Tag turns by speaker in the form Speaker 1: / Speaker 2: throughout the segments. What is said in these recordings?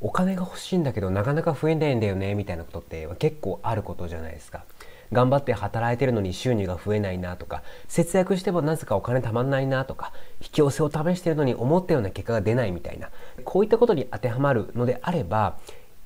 Speaker 1: お金が欲しいんだけどなかなか増えないんだよねみたいなことって結構あることじゃないですか。頑張って働いてるのに収入が増えないなとか、節約してもなぜかお金たまんないなとか、引き寄せを試してるのに思ったような結果が出ないみたいな、こういったことに当てはまるのであれば、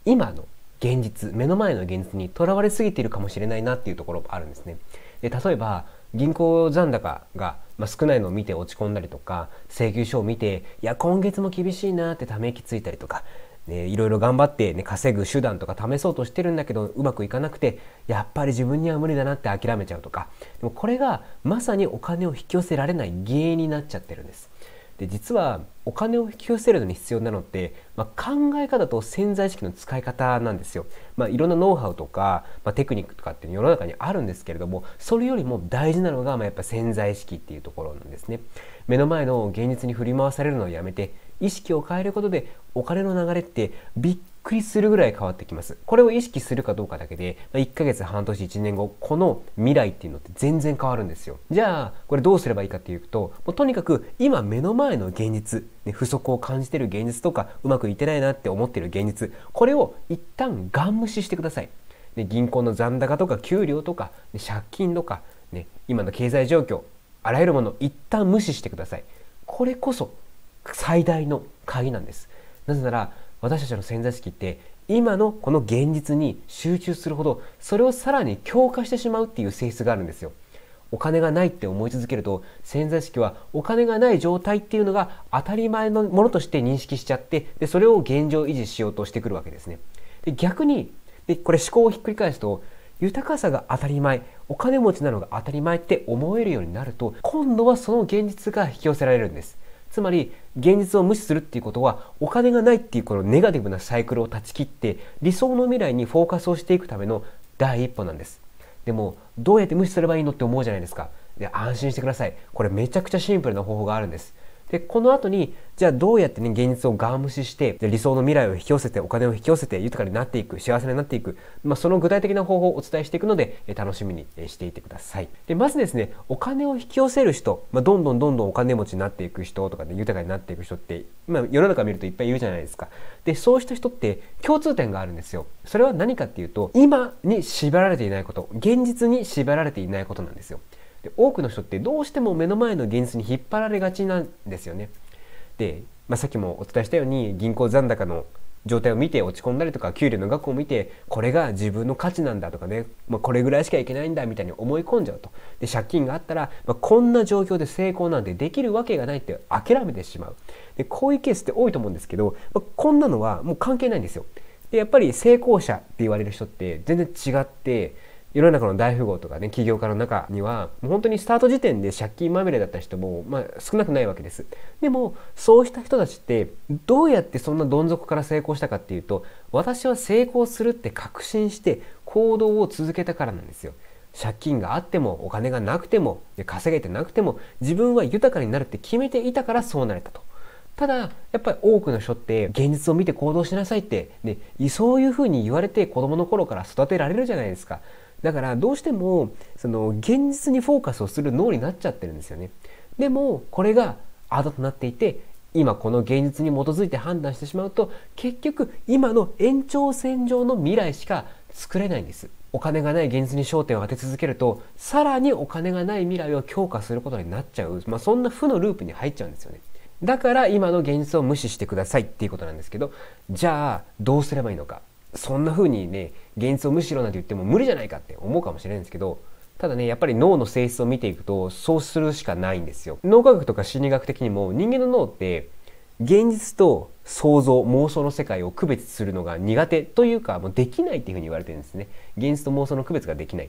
Speaker 1: 今の現実、目の前の現実にとらわれすぎているかもしれないなっていうところもあるんですね。で、例えば銀行残高が少ないのを見て落ち込んだりとか、請求書を見ていや今月も厳しいなってため息ついたりとか、いろいろ頑張って、稼ぐ手段とか試そうとしてるんだけどうまくいかなくて、やっぱり自分には無理だなって諦めちゃうとか、でもこれがまさにお金を引き寄せられない原因になっちゃってるんです。で、実はお金を引き寄せるのに必要なのって、考え方と潜在意識の使い方なんですよ。いろんなノウハウとか、テクニックとかって世の中にあるんですけれども、それよりも大事なのが、やっぱ潜在意識っていうところなんですね。目の前の現実に振り回されるのをやめて、意識を変えることでお金の流れってびっくりするぐらい変わってきます。これを意識するかどうかだけで、1ヶ月、半年、1年後、この未来っていうのって全然変わるんですよ。じゃあこれどうすればいいかっていうと、もうとにかく今目の前の現実、不足を感じている現実とか、うまくいってないなって思っている現実、これを一旦ガン無視してください。銀行の残高とか給料とか借金とか、今の経済状況、あらゆるものを一旦無視してください。これこそ最大の鍵なんです。なぜなら私たちの潜在意識って今のこの現実に集中するほど、それをさらに強化してしまうっていう性質があるんですよ。お金がないって思い続けると、潜在意識はお金がない状態っていうのが当たり前のものとして認識しちゃって、でそれを現状維持しようとしてくるわけですね。で、逆にこれ思考をひっくり返すと、豊かさが当たり前、お金持ちなのが当たり前って思えるようになると、今度はその現実が引き寄せられるんです。つまり現実を無視するっていうことは、お金がないっていうこのネガティブなサイクルを断ち切って理想の未来にフォーカスをしていくための第一歩なんです。でもどうやって無視すればいいのって思うじゃないですか。で、安心してください。これめちゃくちゃシンプルな方法があるんです。で、この後にじゃあどうやって現実をガン無視して理想の未来を引き寄せて、お金を引き寄せて豊かになっていく、幸せになっていく、その具体的な方法をお伝えしていくので、楽しみにしていてください。で、まずですね、お金を引き寄せる人、どんどんお金持ちになっていく人とか豊かになっていく人って今世の中見るといっぱいいるじゃないですか。で、そうした人って共通点があるんですよ。それは何かっていうと、今に縛られていないこと、現実に縛られていないことなんですよ。で、多くの人ってどうしても目の前の現実に引っ張られがちなんですよね。で、さっきもお伝えしたように、銀行残高の状態を見て落ち込んだりとか、給料の額を見てこれが自分の価値なんだとかね、これぐらいしかいけないんだみたいに思い込んじゃうと。で、借金があったら、こんな状況で成功なんてできるわけがないって諦めてしまう。で、こういうケースって多いと思うんですけど、こんなのはもう関係ないんですよ。で、やっぱり成功者って言われる人って全然違って、世の中の大富豪とかね、起業家の中にはもう本当にスタート時点で借金まみれだった人も少なくないわけです。でもそうした人たちってどうやってそんなどん底から成功したかっていうと、私は成功するって確信して行動を続けたからなんですよ。借金があってもお金がなくても稼げてなくても、自分は豊かになるって決めていたからそうなれたと。ただやっぱり多くの人って現実を見て行動しなさいって、そういうふうに言われて子供の頃から育てられるじゃないですか。だからどうしてもその現実にフォーカスをする脳になっちゃってるんですよね。でもこれがアートとなっていて、今この現実に基づいて判断してしまうと、結局今の延長線上の未来しか作れないんです。お金がない現実に焦点を当て続けると、さらにお金がない未来を強化することになっちゃう、そんな負のループに入っちゃうんですよね。だから今の現実を無視してくださいっていうことなんですけど、じゃあどうすればいいのか。そんな風にね、現実を無視しろなんて言っても無理じゃないかって思うかもしれないんですけど、ただね、やっぱり脳の性質を見ていくとそうするしかないんですよ。脳科学とか心理学的にも人間の脳って現実と想像、妄想の世界を区別するのが苦手というか、もうできないっていうふうに言われてるんですね。現実と妄想の区別ができない。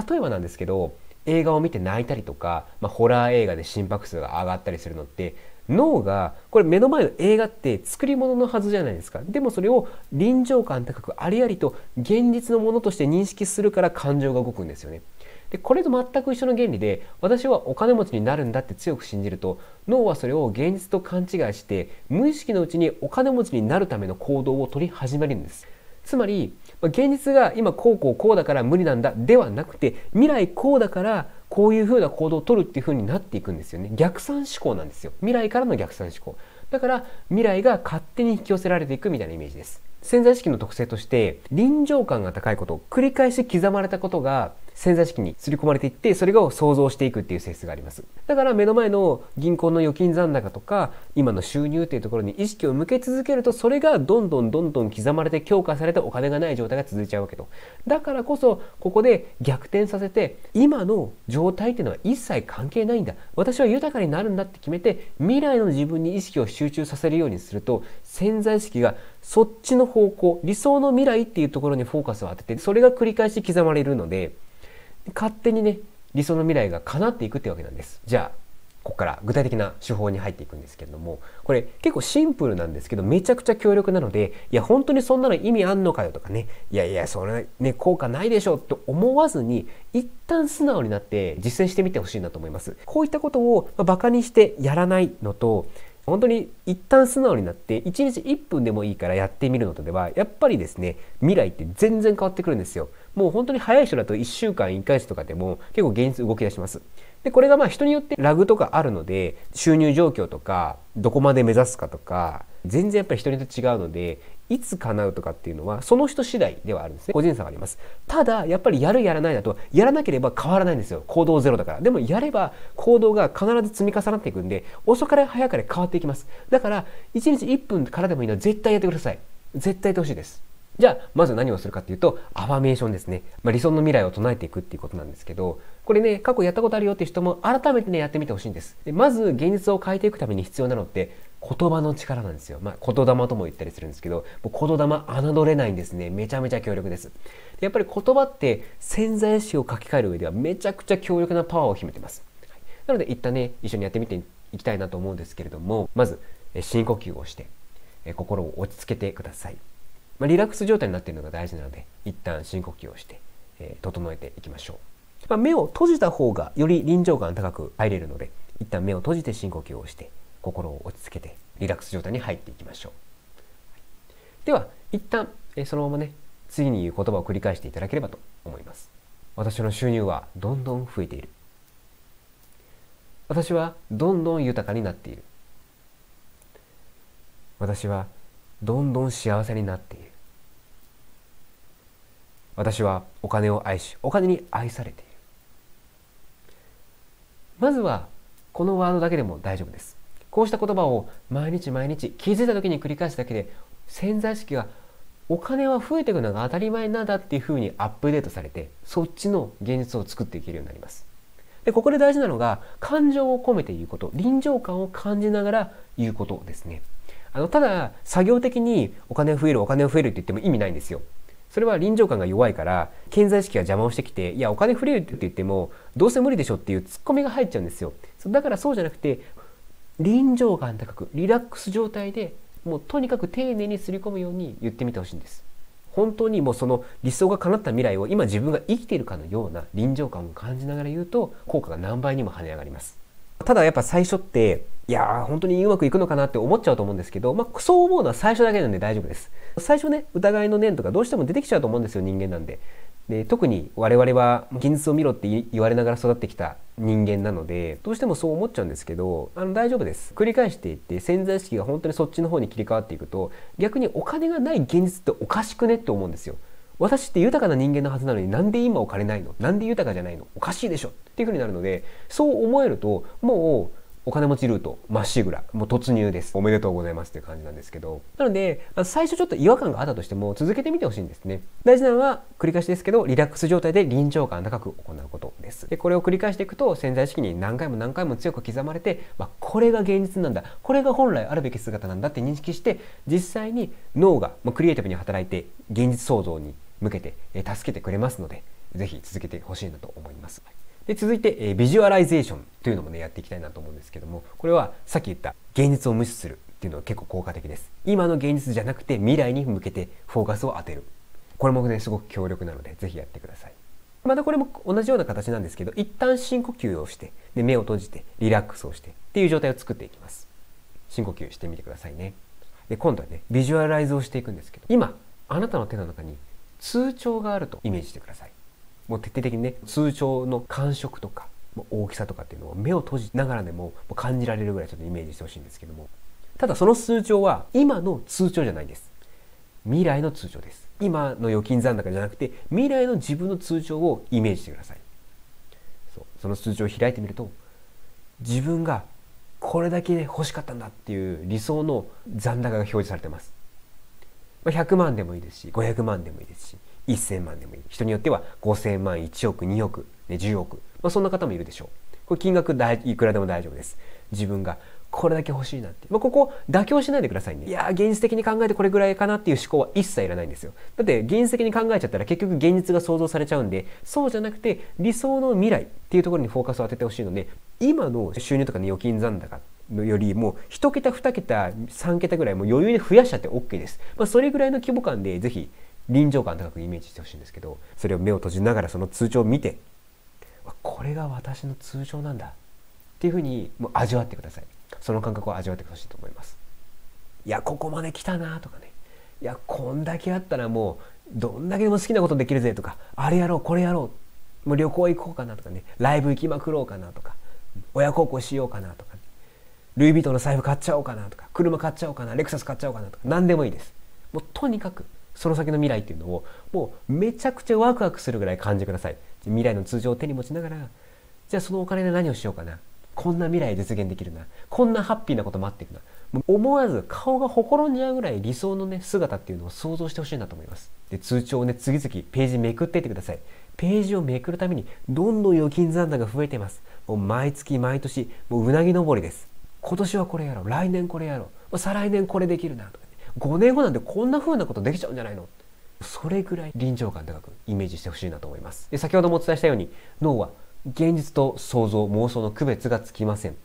Speaker 1: 例えばなんですけど、映画を見て泣いたりとか、ホラー映画で心拍数が上がったりするのって、脳がこれ目の前の映画って作り物のはずじゃないですか。でもそれを臨場感高くありありと現実のものとして認識するから感情が動くんですよね。で、これと全く一緒の原理で、私はお金持ちになるんだって強く信じると、脳はそれを現実と勘違いして無意識のうちにお金持ちになるための行動を取り始めるんです。つまり現実が今こうだから無理なんだではなくて、未来こうだからこういう風な行動を取るっていう風になっていくんですよね。逆算思考なんですよ。未来からの逆算思考。だから未来が勝手に引き寄せられていくみたいなイメージです。潜在意識の特性として臨場感が高いこと、繰り返し刻まれたことが潜在意識に刷り込まれていって、それを想像していくっていう性質があります。だから目の前の銀行の預金残高とか今の収入っていうところに意識を向け続けると、それがどんどん刻まれて強化されてお金がない状態が続いちゃうわけと。だからこそここで逆転させて、今の状態っていうのは一切関係ないんだ、私は豊かになるんだって決めて未来の自分に意識を集中させるようにすると、潜在意識がそっちの方向、理想の未来っていうところにフォーカスを当てて、それが繰り返し刻まれるので、勝手にね理想の未来が叶っていくってわけなんです。じゃあここから具体的な手法に入っていくんですけれども、これ結構シンプルなんですけどめちゃくちゃ強力なので、いや本当にそんなの意味あんのかよとかね、いやいやそれね効果ないでしょと思わずに、一旦素直になって実践してみてほしいなと思います。こういったことをバカにしてやらないのと、本当に一旦素直になって1日1分でもいいからやってみるのとでは、やっぱりですね未来って全然変わってくるんですよ。もう本当に早い人だと1週間1ヶ月とかでも結構現実動き出します。でこれが人によってラグとかあるので、収入状況とかどこまで目指すかとか全然やっぱり人によって違うので、いつ叶うとかっていうのはその人次第ではあるんですね。個人差があります。ただやっぱりやるやらないだと、やらなければ変わらないんですよ。行動ゼロだから。でもやれば行動が必ず積み重なっていくんで、遅かれ早かれ変わっていきます。だから1日1分からでもいいので絶対やってください。絶対やってほしいです。じゃあまず何をするかっていうと、アファメーションですね。理想の未来を唱えていくっていうことなんですけど、これね過去やったことあるよっていう人も改めてねやってみてほしいんです。でまず現実を変えていくために必要なのって言葉の力なんですよ。言霊とも言ったりするんですけど、もう言霊侮れないんですね。めちゃめちゃ強力です。でやっぱり言葉って潜在意識を書き換える上ではめちゃくちゃ強力なパワーを秘めてます。なので一旦ね一緒にやってみていきたいなと思うんですけれども、まず深呼吸をして心を落ち着けてください。リラックス状態になっているのが大事なので、一旦深呼吸をして、整えていきましょう。目を閉じた方がより臨場感高く入れるので、一旦目を閉じて深呼吸をして心を落ち着けてリラックス状態に入っていきましょう。では一旦そのままね次に言う言葉を繰り返していただければと思います。私の収入はどんどん増えている。私はどんどん豊かになっている。私はどんどん幸せになっている。私はお金を愛し、お金に愛されている。まずはこのワードだけでも大丈夫です。こうした言葉を毎日毎日気づいた時に繰り返すだけで、潜在意識がお金は増えていくのが当たり前なんだっていうふうにアップデートされて、そっちの現実を作っていけるようになります。でここで大事なのが感情を込めて言うこと、臨場感を感じながら言うことですね。ただ作業的にお金を増えるお金を増えるって言っても意味ないんですよ。それは臨場感が弱いから潜在意識が邪魔をしてきて、いやお金増えるって言ってもどうせ無理でしょっていうツッコミが入っちゃうんですよ。だからそうじゃなくて、臨場感高くリラックス状態でもうとにかく丁寧にすり込むように言ってみてほしいんです。本当にもうその理想が叶った未来を今自分が生きているかのような臨場感を感じながら言うと効果が何倍にも跳ね上がります。ただやっぱ最初っていやー本当にうまくいくのかなって思っちゃうと思うんですけど、そう思うのは最初だけなんで大丈夫です。最初ね疑いの念とかどうしても出てきちゃうと思うんですよ、人間なんで。で特に我々は現実を見ろって言われながら育ってきた人間なのでどうしてもそう思っちゃうんですけど、大丈夫です。繰り返していって潜在意識が本当にそっちの方に切り替わっていくと、逆にお金がない現実っておかしくねって思うんですよ。私って豊かな人間のはずなのになんで今お金ないの、なんで豊かじゃないの、おかしいでしょっていう風になるので、そう思えるともうお金持ちルートまっしぐら、もう突入です。おめでとうございますっていう感じなんですけど、なので最初ちょっと違和感があったとしても続けてみてほしいんですね。大事なのは繰り返しですけどリラックス状態で臨場感高く行うことです。でこれを繰り返していくと潜在意識に何回も何回も強く刻まれて、これが現実なんだ、これが本来あるべき姿なんだって認識して、実際に脳がクリエイティブに働いて現実創造に向けて助けてくれますので、ぜひ続けてほしいなと思います。で続いてビジュアライゼーションというのもねやっていきたいなと思うんですけども、これはさっき言った現実を無視するっていうのは結構効果的です。今の現実じゃなくて未来に向けてフォーカスを当てる、これもねすごく強力なのでぜひやってください。またこれも同じような形なんですけど、一旦深呼吸をしてで目を閉じてリラックスをしてっていう状態を作っていきます。深呼吸してみてくださいね。で今度はねビジュアライズをしていくんですけど、今あなたの手の中に通帳があるとイメージしてください。もう徹底的にね通帳の感触とか大きさとかっていうのを目を閉じながらでも感じられるぐらいちょっとイメージしてほしいんですけども、ただその通帳は今の通帳じゃないんです。未来の通帳です。今の預金残高じゃなくて未来の自分の通帳をイメージしてください。その通帳を開いてみると、自分がこれだけ欲しかったんだっていう理想の残高が表示されてます。100万でもいいですし、500万でもいいですし、1000万でもいい。人によっては5000万、1億、2億、10億、そんな方もいるでしょう。これ金額いくらでも大丈夫です。自分がこれだけ欲しいなって、ここ妥協しないでくださいね。いや現実的に考えてこれぐらいかなっていう思考は一切いらないんですよ。だって現実的に考えちゃったら結局現実が想像されちゃうんで、そうじゃなくて理想の未来っていうところにフォーカスを当ててほしいので、今の収入とか預金残高のよりも1桁2桁3桁ぐらいもう余裕で増やしちゃって OK です。それぐらいの規模感でぜひ臨場感高くイメージしてほしいんですけど、それを目を閉じながらその通帳を見て、これが私の通帳なんだっていうふうにもう味わってください。その感覚を味わってほしいと思います。いやここまで来たなとかね、いやこんだけあったらもうどんだけでも好きなことできるぜとか、あれやろうこれやろう、もう旅行行こうかなとかね、ライブ行きまくろうかなとか、親孝行しようかなとか、ルイ・ヴィトンの財布買っちゃおうかなとか、車買っちゃおうかな、レクサス買っちゃおうかなとか、何でもいいです。もうとにかくその先の未来っていうのをもうめちゃくちゃワクワクするぐらい感じてください。未来の通帳を手に持ちながら、じゃあそのお金で何をしようかな、こんな未来実現できるな、こんなハッピーなこと待っているな、もう思わず顔がほころんじゃうぐらい理想の姿っていうのを想像してほしいなと思います。で通帳を次々ページめくっていってください。ページをめくるたびにどんどん預金残高が増えています。もう毎月毎年もううなぎ登りです。今年はこれやろう、来年これやろう、再来年これできるなとか、ね、5年後なんてこんな風なことできちゃうんじゃないの、それぐらい臨場感高くイメージしてほしいなと思います。で先ほどもお伝えしたように脳は現実と想像妄想の区別がつきません。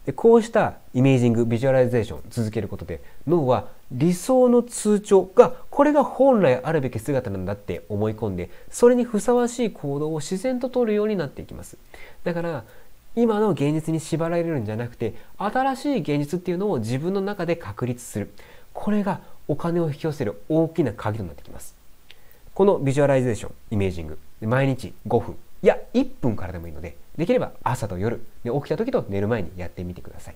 Speaker 1: でこうしたイメージングビジュアライゼーションを続けることで、脳は理想の通帳がこれが本来あるべき姿なんだって思い込んで、それにふさわしい行動を自然と取るようになっていきます。だから今の現実に縛られるんじゃなくて、新しい現実っていうのを自分の中で確立する、これがお金を引き寄せる大きな鍵となってきます。このビジュアライゼーションイメージング、毎日5分いや1分からでもいいので、できれば朝と夜で起きた時と寝る前にやってみてください。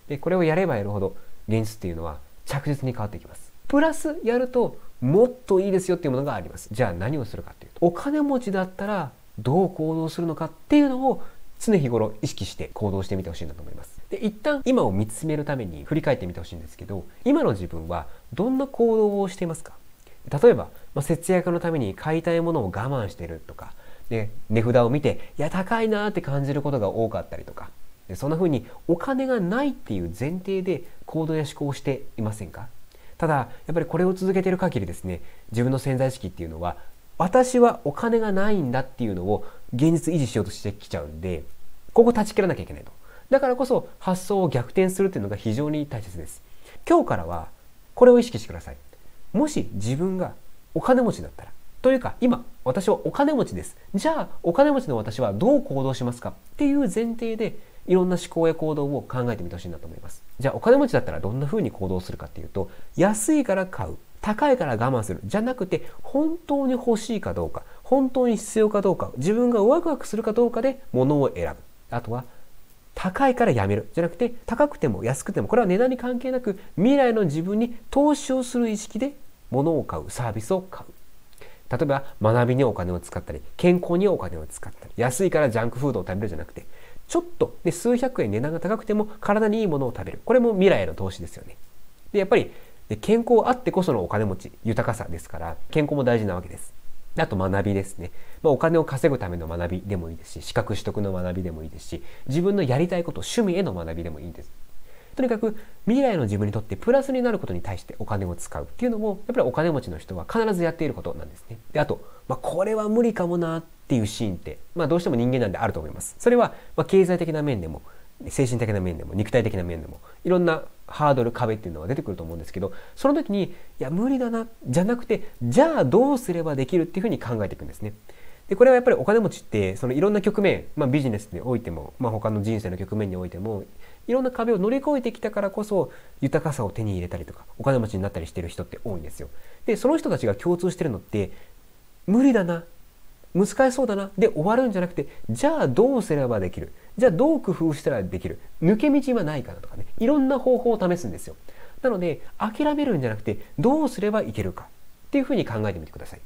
Speaker 1: でこれをやればやるほど現実っていうのは着実に変わっていきます。プラスやるともっといいですよっていうものがあります。じゃあ何をするかっていうと、お金持ちだったらどう行動するのかっていうのを常日頃意識して行動してみてほしいなと思います。で一旦今を見つめるために振り返ってみてほしいんですけど、今の自分はどんな行動をしていますか？例えば、節約のために買いたいものを我慢してるとか、で値札を見ていや高いなって感じることが多かったりとか、でそんな風にお金がないっていう前提で行動や思考をしていませんか？ただやっぱりこれを続けている限りですね、自分の潜在意識っていうのは私はお金がないんだっていうのを現実維持しようとしてきちゃうんで、ここ断ち切らなきゃいけないと。だからこそ発想を逆転するっていうのが非常に大切です。今日からはこれを意識してください。もし自分がお金持ちだったら、というか今私はお金持ちです、じゃあお金持ちの私はどう行動しますかっていう前提でいろんな思考や行動を考えてみてほしいなと思います。じゃあお金持ちだったらどんな風に行動するかっていうと、安いから買う、高いから我慢するじゃなくて、本当に欲しいかどうか、本当に必要かどうか、自分がワクワクするかどうかで物を選ぶ。あとは高いからやめるじゃなくて、高くても安くてもこれは値段に関係なく未来の自分に投資をする意識で物を買う、サービスを買う。例えば学びにお金を使ったり、健康にお金を使ったり、安いからジャンクフードを食べるじゃなくて、ちょっとで数百円値段が高くても体にいいものを食べる、これも未来への投資ですよね。でやっぱり健康あってこそのお金持ち、豊かさですから、健康も大事なわけです。あと学びですね。お金を稼ぐための学びでもいいですし、資格取得の学びでもいいですし、自分のやりたいこと、趣味への学びでもいいです。とにかく未来の自分にとってプラスになることに対してお金を使うっていうのも、やっぱりお金持ちの人は必ずやっていることなんですね。であと、これは無理かもなっていうシーンって、どうしても人間なんであると思います。それは経済的な面でも精神的な面でも肉体的な面でもいろんなハードル、壁っていうのが出てくると思うんですけど、その時にいや無理だなじゃなくて、じゃあどうすればできるっていうふうに考えていくんですね。でこれはやっぱりお金持ちってそのいろんな局面、ビジネスにおいても、他の人生の局面においてもいろんな壁を乗り越えてきたからこそ豊かさを手に入れたりとかお金持ちになったりしてる人って多いんですよ。でその人たちが共通してるのって、無理だな、難しそうだなで終わるんじゃなくて、じゃあどうすればできる、じゃあどう工夫したらできる、抜け道はないかなとかね、いろんな方法を試すんですよ。なので諦めるんじゃなくて、どうすればいけるかっていうふうに考えてみてください。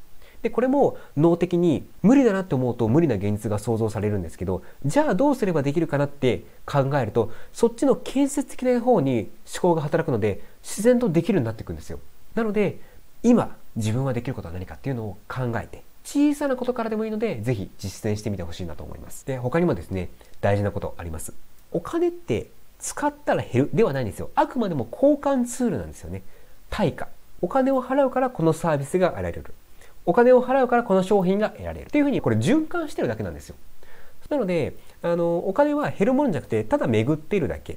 Speaker 1: でこれも脳的に無理だなって思うと無理な現実が想像されるんですけど、じゃあどうすればできるかなって考えると、そっちの建設的な方に思考が働くので、自然とできるようになっていくんですよ。なので今自分はできることは何かっていうのを考えて、小さなことからでもいいのでぜひ実践してみてほしいなと思います。で他にもですね、大事なことあります。お金って使ったら減るではないんですよ。あくまでも交換ツールなんですよね。対価、お金を払うからこのサービスが得られる、お金を払うからこの商品が得られるっていうふうに、これ循環してるだけなんですよ。なのでお金は減るものじゃなくて、ただ巡っているだけっ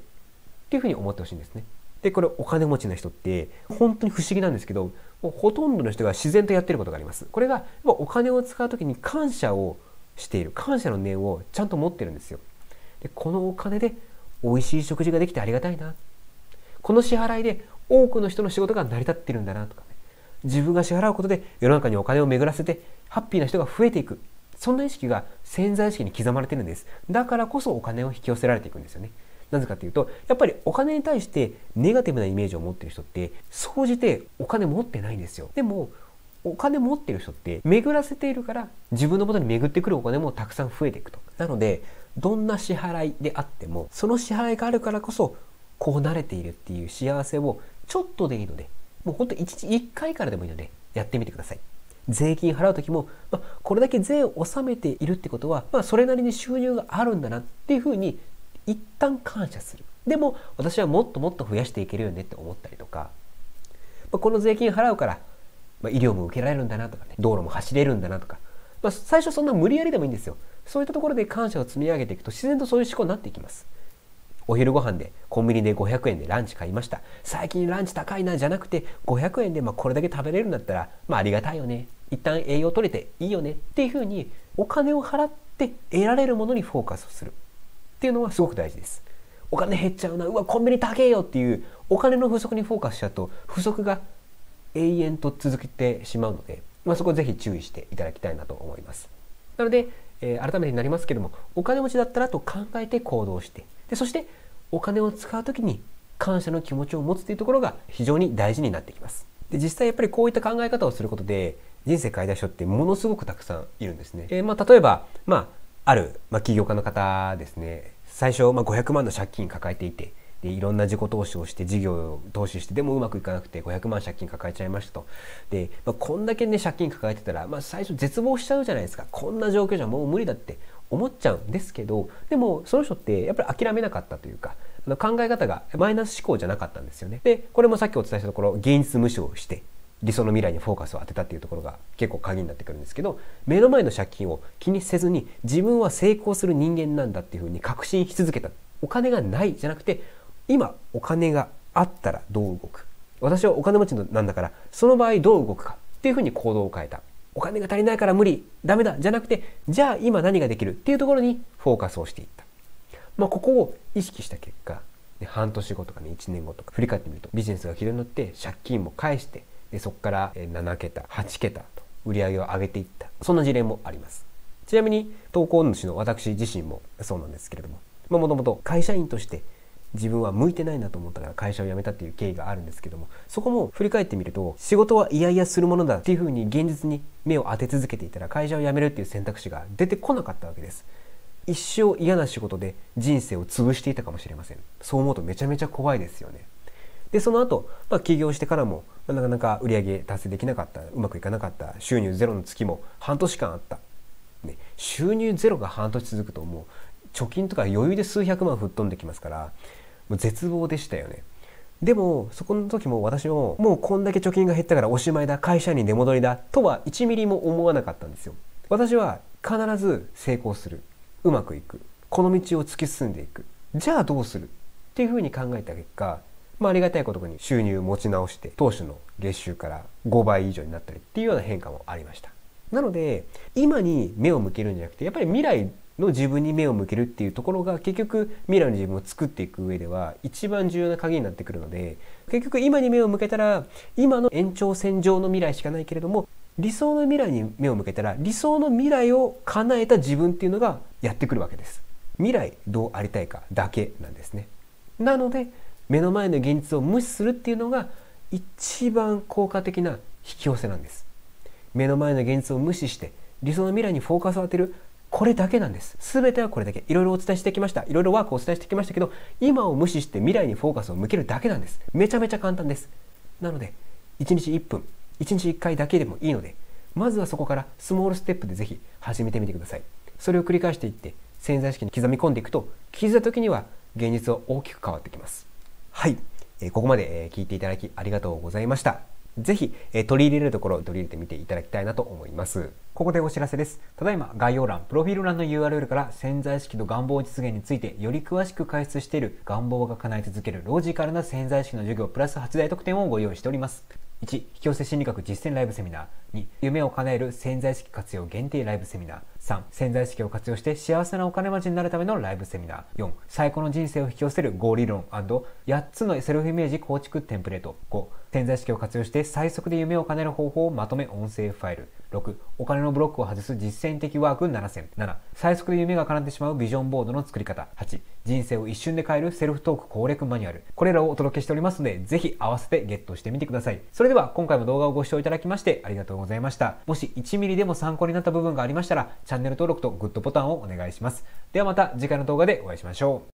Speaker 1: ていうふうに思ってほしいんですね。でこれお金持ちの人って本当に不思議なんですけど、もうほとんどの人が自然とやってることがあります。これがお金を使う時に感謝をしている、感謝の念をちゃんと持ってるんですよ。でこのお金で美味しい食事ができてありがたいな、この支払いで多くの人の仕事が成り立ってるんだなとかね、自分が支払うことで世の中にお金を巡らせてハッピーな人が増えていく、そんな意識が潜在意識に刻まれてるんです。だからこそお金を引き寄せられていくんですよね。なぜかというと、やっぱりお金に対してネガティブなイメージを持っている人って総じてお金持ってないんですよ。でもお金持っている人って巡らせているから、自分の元に巡ってくるお金もたくさん増えていくと。なのでどんな支払いであっても、その支払いがあるからこそこう慣れているっていう幸せをちょっとでいいので、もうほんと1日1回からでもいいのでやってみてください。税金払う時も、これだけ税を納めているってことは、それなりに収入があるんだなっていうふうに一旦感謝する。でも私はもっともっと増やしていけるよねって思ったりとか、この税金払うから、医療も受けられるんだなとかね、道路も走れるんだなとか、最初そんな無理やりでもいいんですよ。そういったところで感謝を積み上げていくと、自然とそういう思考になっていきます。お昼ご飯でコンビニで500円でランチ買いました、最近ランチ高いなじゃなくて、500円でこれだけ食べれるんだったらありがたいよね、一旦栄養取れていいよねっていうふうに、お金を払って得られるものにフォーカスをするっていうのはすごく大事です。お金減っちゃうな、うわコンビニ高えよっていうお金の不足にフォーカスしちゃうと、不足が永遠と続けてしまうので、そこをぜひ注意していただきたいなと思います。なので、改めてになりますけども、お金持ちだったらと考えて行動して、でそしてお金を使うときに感謝の気持ちを持つというところが非常に大事になってきます。で実際やっぱりこういった考え方をすることで人生変えた人ってものすごくたくさんいるんですね。例えば、ある、起業家の方ですね、最初、500万の借金抱えていて、でいろんな自己投資をして事業を投資して、でもうまくいかなくて500万借金抱えちゃいましたと。で、こんだけね借金抱えてたら、最初絶望しちゃうじゃないですか。こんな状況じゃもう無理だって思っちゃうんですけど、でもその人ってやっぱり諦めなかったというか、考え方がマイナス思考じゃなかったんですよね。でこれもさっきお伝えしたところ、現実無視をして理想の未来にフォーカスを当てたっていうところが結構鍵になってくるんですけど、目の前の借金を気にせずに自分は成功する人間なんだっていうふうに確信し続けた。お金がないじゃなくて、今お金があったらどう動く、私はお金持ちなんだからその場合どう動くかっていうふうに行動を変えた。お金が足りないから無理、ダメだじゃなくて、じゃあ今何ができるっていうところにフォーカスをしていった。ここを意識した結果、半年後とかね1年後とか振り返ってみると、ビジネスが軌道に乗って借金も返して、でそこから7桁8桁と売り上げを上げていった、そんな事例もあります。ちなみに投稿主の私自身もそうなんですけれども、もともと会社員として自分は向いてないなと思ったから会社を辞めたっていう経緯があるんですけども、そこも振り返ってみると、仕事は嫌々するものだっていうふうに現実に目を当て続けていたら、会社を辞めるっていう選択肢が出てこなかったわけです。一生嫌な仕事で人生を潰していたかもしれません。そう思うとめちゃめちゃ怖いですよね。でその後、起業してからもなかなか売り上げ達成できなかった、うまくいかなかった、収入ゼロの月も半年間あった、収入ゼロが半年続くと、もう貯金とか余裕で数百万吹っ飛んできますから、もう絶望でしたよね。でもそこの時も私も、もうこんだけ貯金が減ったからおしまいだ、会社に出戻りだとは1ミリも思わなかったんですよ。私は必ず成功する、うまくいく、この道を突き進んでいく、じゃあどうするっていうふうに考えた結果、ありがたいことに収入を持ち直して、当初の月収から5倍以上になったりっていうような変化もありました。なので今に目を向けるんじゃなくて、やっぱり未来の自分に目を向けるっていうところが、結局未来の自分を作っていく上では一番重要な鍵になってくるので、結局今に目を向けたら今の延長線上の未来しかないけれども、理想の未来に目を向けたら、理想の未来を叶えた自分っていうのがやってくるわけです。未来どうありたいかだけなんですね。なので目の前の現実を無視するっていうのが一番効果的な引き寄せなんです。目の前の現実を無視して理想の未来にフォーカスを当てる、これだけなんです。全てはこれだけ。いろいろお伝えしてきました。いろいろワークをお伝えしてきましたけど、今を無視して未来にフォーカスを向けるだけなんです。めちゃめちゃ簡単です。なので1日1分、1日1回だけでもいいので、まずはそこからスモールステップでぜひ始めてみてください。それを繰り返していって潜在意識に刻み込んでいくと、気づいた時には現実は大きく変わってきます。はい、ここまで聞いていただきありがとうございました。ぜひ取り入れるところを取り入れてみていただきたいなと思います。ここでお知らせです。ただいま概要欄、プロフィール欄の URL から潜在意識と願望実現についてより詳しく解説している願望が叶え続けるロジカルな潜在意識の授業プラス8大特典をご用意しております。1、引き寄せ心理学実践ライブセミナー。2、夢を叶える潜在意識活用限定ライブセミナー。3、潜在意識を活用して幸せなお金持ちになるためのライブセミナー。4、最高の人生を引き寄せる5理論 &8 つのセルフイメージ構築テンプレート。5、潜在意識を活用して最速で夢を叶える方法をまとめ音声ファイル。6、お金のブロックを外す実践的ワーク7選。7、最速で夢が叶ってしまうビジョンボードの作り方。8、人生を一瞬で変えるセルフトーク攻略マニュアル。これらをお届けしておりますので、ぜひ合わせてゲットしてみてください。それでは今回も動画をご視聴いただきましてありがとうございました。もし1ミリでも参考になった部分がありましたら、チャンネル登録とグッドボタンをお願いします。ではまた次回の動画でお会いしましょう。